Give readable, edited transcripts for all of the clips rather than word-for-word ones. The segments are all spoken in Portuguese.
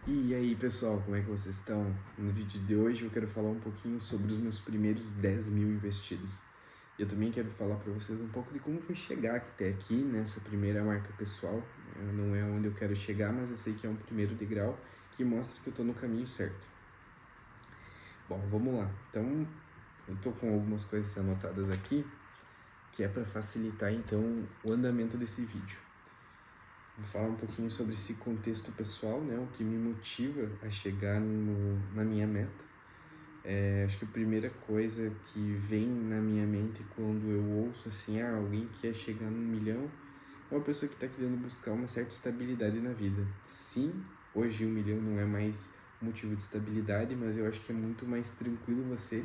E aí pessoal, como é que vocês estão? No vídeo de hoje eu quero falar um pouquinho sobre os meus primeiros 10 mil investidos. Eu também quero falar para vocês um pouco de como foi chegar até aqui nessa primeira marca pessoal. Não é onde eu quero chegar, mas eu sei que é um primeiro degrau que mostra que eu estou no caminho certo. Bom, vamos lá. Então, eu estou com algumas coisas anotadas aqui, que é para facilitar então o andamento desse vídeo. Vou falar um pouquinho sobre esse contexto pessoal, né, o que me motiva a chegar na minha meta. Acho que a primeira coisa que vem na minha mente quando eu ouço assim, alguém que quer chegar no 1 milhão, é uma pessoa que está querendo buscar uma certa estabilidade na vida. Sim, hoje 1 milhão não é mais motivo de estabilidade, mas eu acho que é muito mais tranquilo você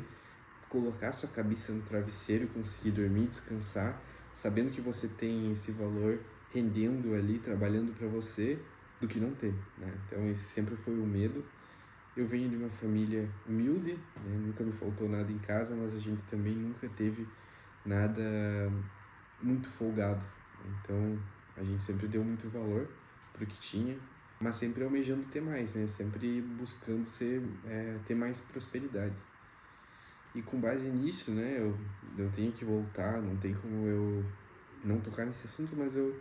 colocar sua cabeça no travesseiro, conseguir dormir, descansar, sabendo que você tem esse valor rendendo ali, trabalhando para você, do que não ter, né? Então esse sempre foi o medo. Eu venho de uma família humilde, né? Nunca me faltou nada em casa, mas a gente também nunca teve nada muito folgado. Então a gente sempre deu muito valor pro que tinha, mas sempre almejando ter mais, né? Sempre buscando ter mais prosperidade. E com base nisso, né, eu tenho que voltar, não tem como eu não tocar nesse assunto, mas eu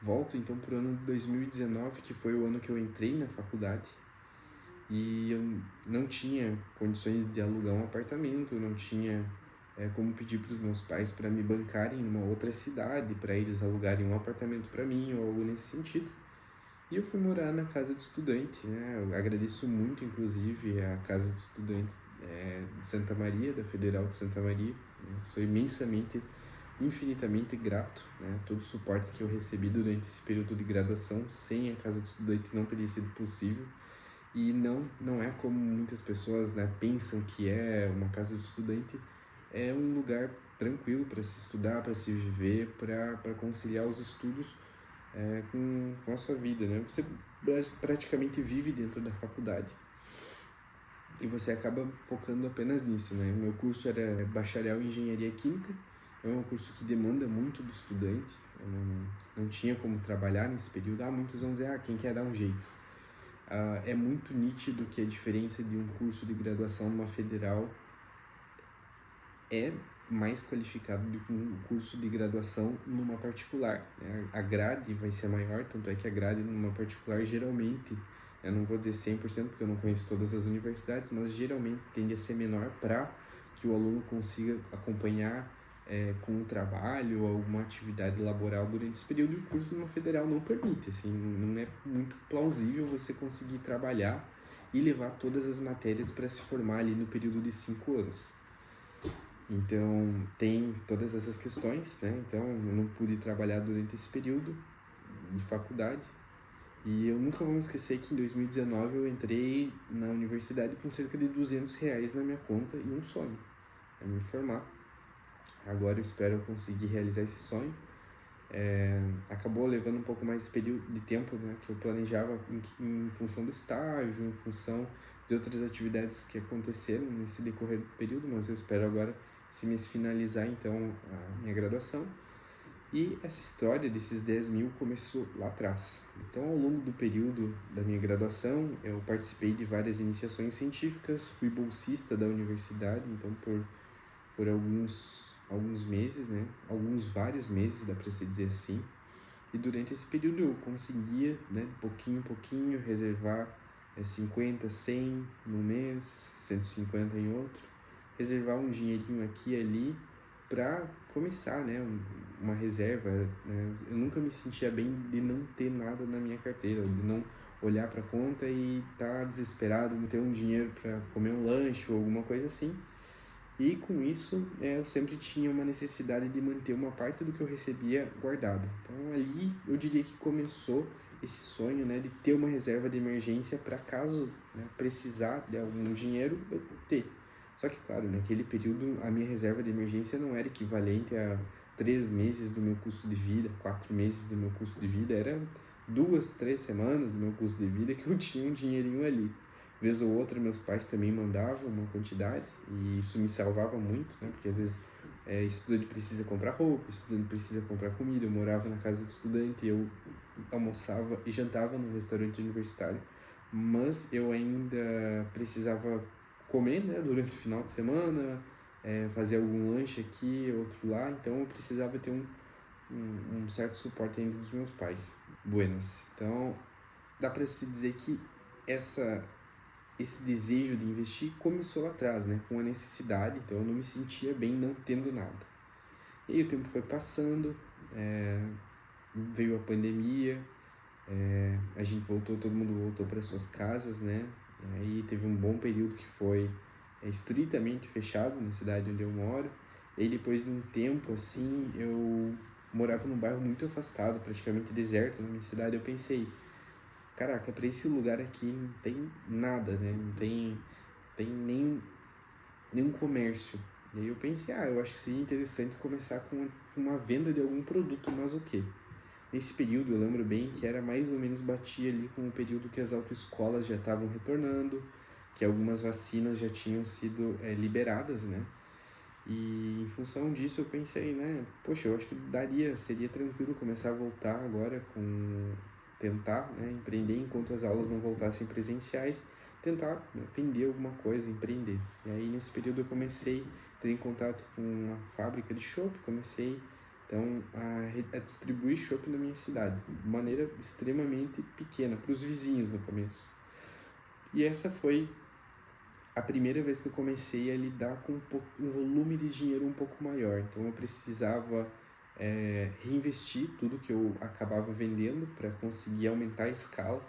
volto então pro ano de 2019, que foi o ano que eu entrei na faculdade. E eu não tinha condições de alugar um apartamento, não tinha como pedir para os meus pais para me bancarem numa outra cidade, para eles alugarem um apartamento para mim ou algo nesse sentido. E eu fui morar na casa de estudante, né? Eu agradeço muito, inclusive, a casa de estudante de Santa Maria, da Federal de Santa Maria. Né? Sou imensamente, infinitamente grato, né? Todo o suporte que eu recebi durante esse período de graduação, sem a casa de estudante não teria sido possível. E não é como muitas pessoas, né, pensam que é uma casa de estudante. É um lugar tranquilo para se estudar, para se viver, para conciliar os estudos com a sua vida, né? Você praticamente vive dentro da faculdade e você acaba focando apenas nisso, né? O meu curso era bacharel em engenharia química, é um curso que demanda muito do estudante. Eu não tinha como trabalhar nesse período. Muitos vão dizer, quem quer dar um jeito. É muito nítido que a diferença de um curso de graduação numa federal é mais qualificado do que um curso de graduação numa particular, né? A grade vai ser maior, tanto é que a grade numa particular geralmente, eu não vou dizer 100% porque eu não conheço todas as universidades, mas geralmente tende a ser menor para que o aluno consiga acompanhar com o trabalho ou alguma atividade laboral durante esse período. E o curso numa federal não permite, assim, não é muito plausível você conseguir trabalhar e levar todas as matérias para se formar ali no período de 5 anos. Então, tem todas essas questões, né? Então, eu não pude trabalhar durante esse período de faculdade. E eu nunca vou me esquecer que em 2019 eu entrei na universidade com cerca de R$ 200 na minha conta e um sonho, é me formar. Agora eu espero conseguir realizar esse sonho. Acabou levando um pouco mais de período de tempo, né, que eu planejava em função do estágio, em função de outras atividades que aconteceram nesse decorrer do período, mas eu espero agora esse mês finalizar então a minha graduação. E essa história desses 10 mil começou lá atrás. Então, ao longo do período da minha graduação, eu participei de várias iniciações científicas, fui bolsista da universidade, então por alguns meses, né? Vários meses, dá para se dizer assim. E durante esse período eu conseguia, né, de pouquinho em pouquinho, reservar 50, 100 no mês, 150 em outro, reservar um dinheirinho aqui e ali para começar, né, uma reserva, né? Eu nunca me sentia bem de não ter nada na minha carteira, de não olhar para a conta e estar desesperado, não ter um dinheiro para comer um lanche ou alguma coisa assim. E com isso, eu sempre tinha uma necessidade de manter uma parte do que eu recebia guardado. Então ali eu diria que começou esse sonho, né, de ter uma reserva de emergência para caso, né, precisar de algum dinheiro, eu ter. Só que, claro, naquele período a minha reserva de emergência não era equivalente a 3 meses do meu custo de vida, 4 meses do meu custo de vida, era 2, 3 semanas do meu custo de vida que eu tinha um dinheirinho ali. Vez ou outra, meus pais também mandavam uma quantidade e isso me salvava muito, né? Porque às vezes estudante precisa comprar roupa, estudante precisa comprar comida. Eu morava na casa de estudante, eu almoçava e jantava no restaurante universitário, mas eu ainda precisava comer, né, durante o final de semana, fazer algum lanche aqui, outro lá, então eu precisava ter um certo suporte ainda dos meus pais. Buenas. Então, dá para se dizer que esse desejo de investir começou lá atrás, né, com a necessidade, então eu não me sentia bem não tendo nada. E aí o tempo foi passando, veio a pandemia, a gente voltou, todo mundo voltou para suas casas, né? Aí teve um bom período que foi estritamente fechado na cidade onde eu moro. E aí depois de um tempo, assim, eu morava num bairro muito afastado, praticamente deserto na minha cidade. Eu pensei, caraca, para esse lugar aqui não tem nada, né? Não tem nenhum comércio. E aí eu pensei, eu acho que seria interessante começar com uma venda de algum produto, mas o quê? Nesse período eu lembro bem que era mais ou menos batia ali com o período que as autoescolas já estavam retornando, que algumas vacinas já tinham sido liberadas, né? E em função disso eu pensei, né? Poxa, eu acho que seria tranquilo começar a voltar agora tentar, né, empreender enquanto as aulas não voltassem presenciais, tentar, né, vender alguma coisa, empreender. E aí nesse período eu comecei a ter em contato com uma fábrica de chopp, comecei então a distribuir chopp na minha cidade, de maneira extremamente pequena, para os vizinhos no começo. E essa foi a primeira vez que eu comecei a lidar com um volume de dinheiro um pouco maior. Então eu precisava reinvestir tudo que eu acabava vendendo para conseguir aumentar a escala.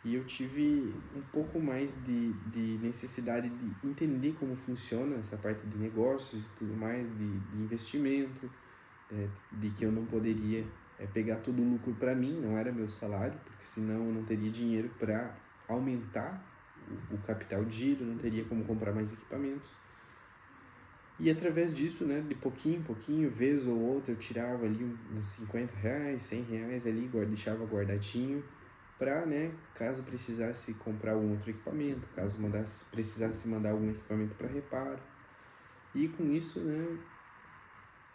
E eu tive um pouco mais de necessidade de entender como funciona essa parte de negócios e tudo mais, de investimento, de que eu não poderia pegar todo o lucro para mim, não era meu salário, porque senão eu não teria dinheiro para aumentar o capital de giro, não teria como comprar mais equipamentos. E através disso, né, de pouquinho em pouquinho, vez ou outra, eu tirava ali uns 50 reais, 100 reais ali, deixava guardadinho, para, né, caso precisasse comprar algum outro equipamento, caso precisasse mandar algum equipamento para reparo. E com isso, né,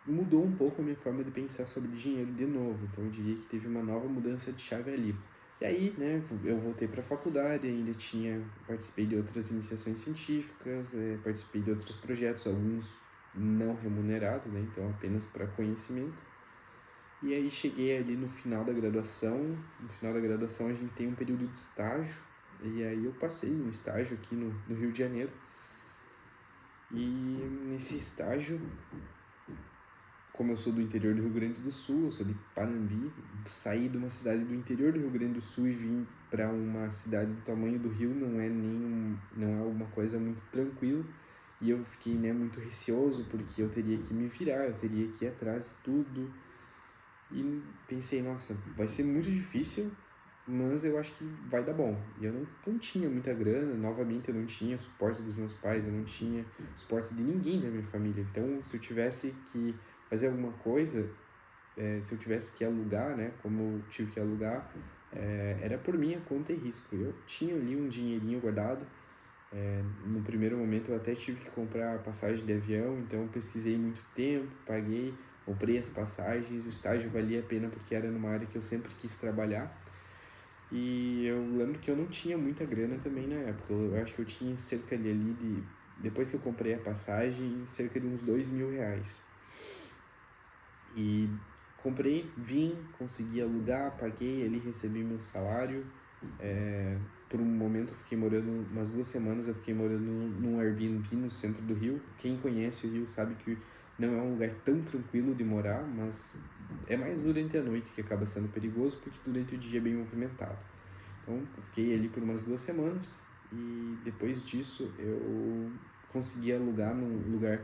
mudou um pouco a minha forma de pensar sobre dinheiro de novo. Então eu diria que teve uma nova mudança de chave ali. E aí, né, eu voltei para a faculdade, ainda participei de outras iniciações científicas, participei de outros projetos, alguns não remunerados, né, então apenas para conhecimento. E aí cheguei ali no final da graduação. No final da graduação a gente tem um período de estágio, e aí eu passei no estágio aqui no Rio de Janeiro. E nesse estágio, como eu sou do interior do Rio Grande do Sul, eu sou de Panambi, saí de uma cidade do interior do Rio Grande do Sul e vim para uma cidade do tamanho do Rio não é uma coisa muito tranquila. E eu fiquei, né, muito receoso porque eu teria que me virar, eu teria que ir atrás de tudo. E pensei, nossa, vai ser muito difícil, mas eu acho que vai dar bom. E eu não tinha muita grana, novamente eu não tinha suporte dos meus pais, eu não tinha suporte de ninguém da minha família. Então, se eu tivesse que fazer alguma coisa, se eu tivesse que alugar, né, como eu tive que alugar, era por minha conta e risco. Eu tinha ali um dinheirinho guardado. No primeiro momento eu até tive que comprar passagem de avião, então eu pesquisei muito tempo, comprei as passagens, o estágio valia a pena porque era numa área que eu sempre quis trabalhar. E eu lembro que eu não tinha muita grana também na época, eu acho que eu tinha cerca depois que eu comprei a passagem, cerca de uns 2.000 reais. E consegui alugar, paguei ali, recebi meu salário. Por um momento eu fiquei morando, umas 2 semanas eu fiquei morando num Airbnb no centro do Rio. Quem conhece o Rio sabe que não é um lugar tão tranquilo de morar, mas é mais durante a noite que acaba sendo perigoso, porque durante o dia é bem movimentado. Então eu fiquei ali por umas 2 semanas e depois disso eu consegui alugar num lugar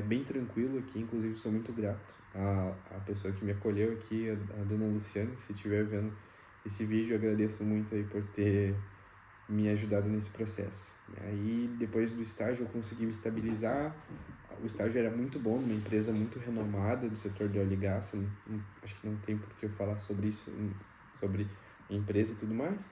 bem tranquilo aqui, inclusive sou muito grato à pessoa que me acolheu aqui, a dona Luciana. Se estiver vendo esse vídeo, eu agradeço muito aí por ter me ajudado nesse processo. Aí depois do estágio eu consegui me estabilizar. O estágio era muito bom, numa empresa muito renomada do setor de óleo e gás. Acho que não tem por que eu falar sobre isso, sobre a empresa e tudo mais.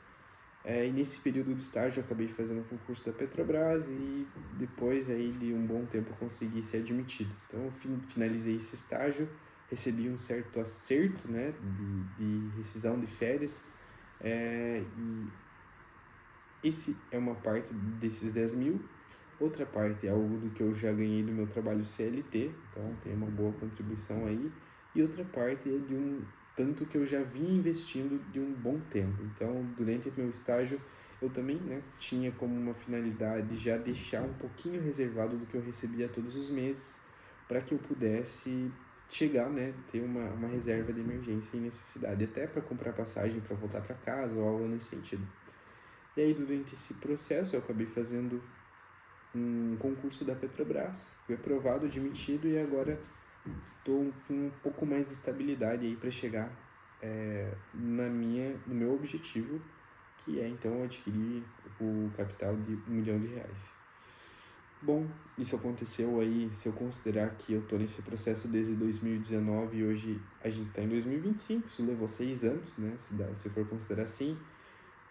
E nesse período de estágio eu acabei fazendo o concurso da Petrobras e depois aí de um bom tempo eu consegui ser admitido. Então eu finalizei esse estágio, recebi um certo acerto, né, de rescisão de férias, e esse é uma parte desses 10 mil. Outra parte é algo do que eu já ganhei do meu trabalho CLT, então tem uma boa contribuição aí. E outra parte é de um tanto que eu já vim investindo de um bom tempo. Então, durante meu estágio, eu também, né, tinha como uma finalidade já deixar um pouquinho reservado do que eu recebia todos os meses, para que eu pudesse chegar, né, ter uma reserva de emergência e necessidade, até para comprar passagem para voltar para casa ou algo nesse sentido. E aí, durante esse processo, eu acabei fazendo um concurso da Petrobras, fui aprovado, admitido e agora estou com um pouco mais de estabilidade aí para chegar no meu objetivo, que é então adquirir o capital de R$ 1 milhão. Bom, isso aconteceu aí, se eu considerar que eu estou nesse processo desde 2019 e hoje a gente está em 2025, isso levou 6 anos, né, se for considerar assim,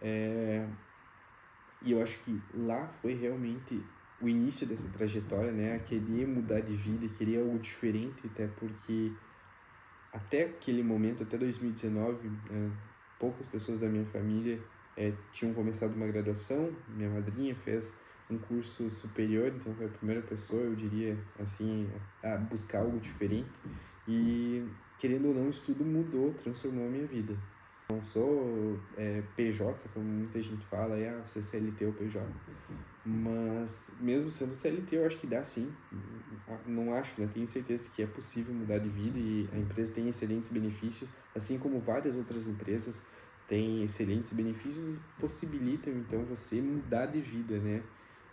e eu acho que lá foi realmente o início dessa trajetória, né, a querer mudar de vida, querer algo diferente, até porque até aquele momento, até 2019, poucas pessoas da minha família tinham começado uma graduação. Minha madrinha fez um curso superior, então foi a primeira pessoa, eu diria, assim, a buscar algo diferente. E, querendo ou não, isso tudo mudou, transformou a minha vida. Não sou PJ, como muita gente fala, você é CLT ou PJ. Mas, mesmo sendo CLT, eu acho que dá sim. Não acho, né? Tenho certeza que é possível mudar de vida e a empresa tem excelentes benefícios, assim como várias outras empresas têm excelentes benefícios e possibilitam, então, você mudar de vida, né?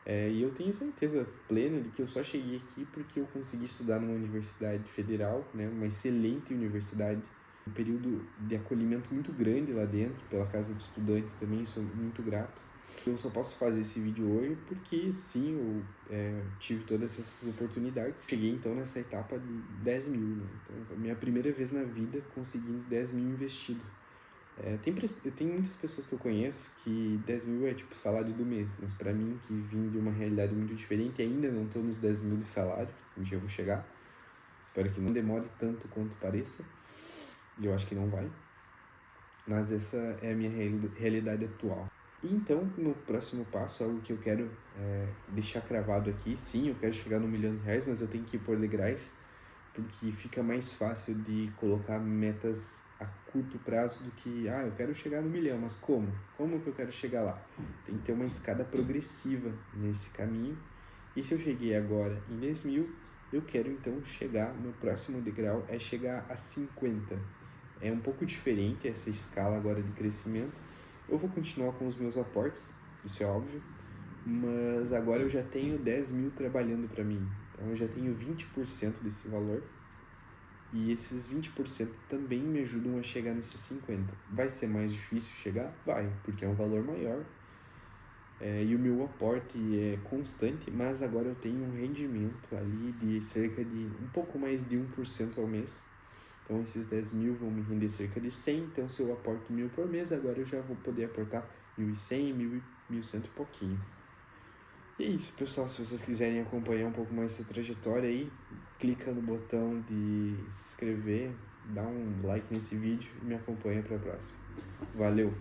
E eu tenho certeza plena de que eu só cheguei aqui porque eu consegui estudar numa universidade federal, né? Uma excelente universidade, um período de acolhimento muito grande lá dentro, pela Casa do Estudante também, sou muito grato. Eu só posso fazer esse vídeo hoje porque sim, eu tive todas essas oportunidades. Cheguei então nessa etapa de 10 mil, né? Então, a minha primeira vez na vida conseguindo 10 mil investido. Tem muitas pessoas que eu conheço que 10 mil é tipo salário do mês, mas para mim, que vim de uma realidade muito diferente, ainda não estou nos 10 mil de salário, um dia eu vou chegar. Espero que não demore tanto quanto pareça, e eu acho que não vai. Mas essa é a minha realidade atual. E então, no próximo passo, algo que eu quero deixar cravado aqui, sim, eu quero chegar no R$ 1 milhão, mas eu tenho que ir por degraus, porque fica mais fácil de colocar metas a curto prazo do que, eu quero chegar no 1 milhão, mas como? Como que eu quero chegar lá? Tem que ter uma escada progressiva nesse caminho, e se eu cheguei agora em 10 mil, eu quero então chegar, meu próximo degrau é chegar a 50. É um pouco diferente essa escala agora de crescimento. Eu vou continuar com os meus aportes, isso é óbvio, mas agora eu já tenho 10 mil trabalhando para mim. Então eu já tenho 20% desse valor e esses 20% também me ajudam a chegar nesses 50. Vai ser mais difícil chegar? Vai, porque é um valor maior e o meu aporte é constante, mas agora eu tenho um rendimento ali de cerca de um pouco mais de 1% ao mês. Então, esses 10 mil vão me render cerca de 100. Então, se eu aporto 1.000 por mês, agora eu já vou poder aportar 1.100, 1.100 e pouquinho. E é isso, pessoal. Se vocês quiserem acompanhar um pouco mais essa trajetória aí, clica no botão de se inscrever, dá um like nesse vídeo e me acompanha para a próxima. Valeu!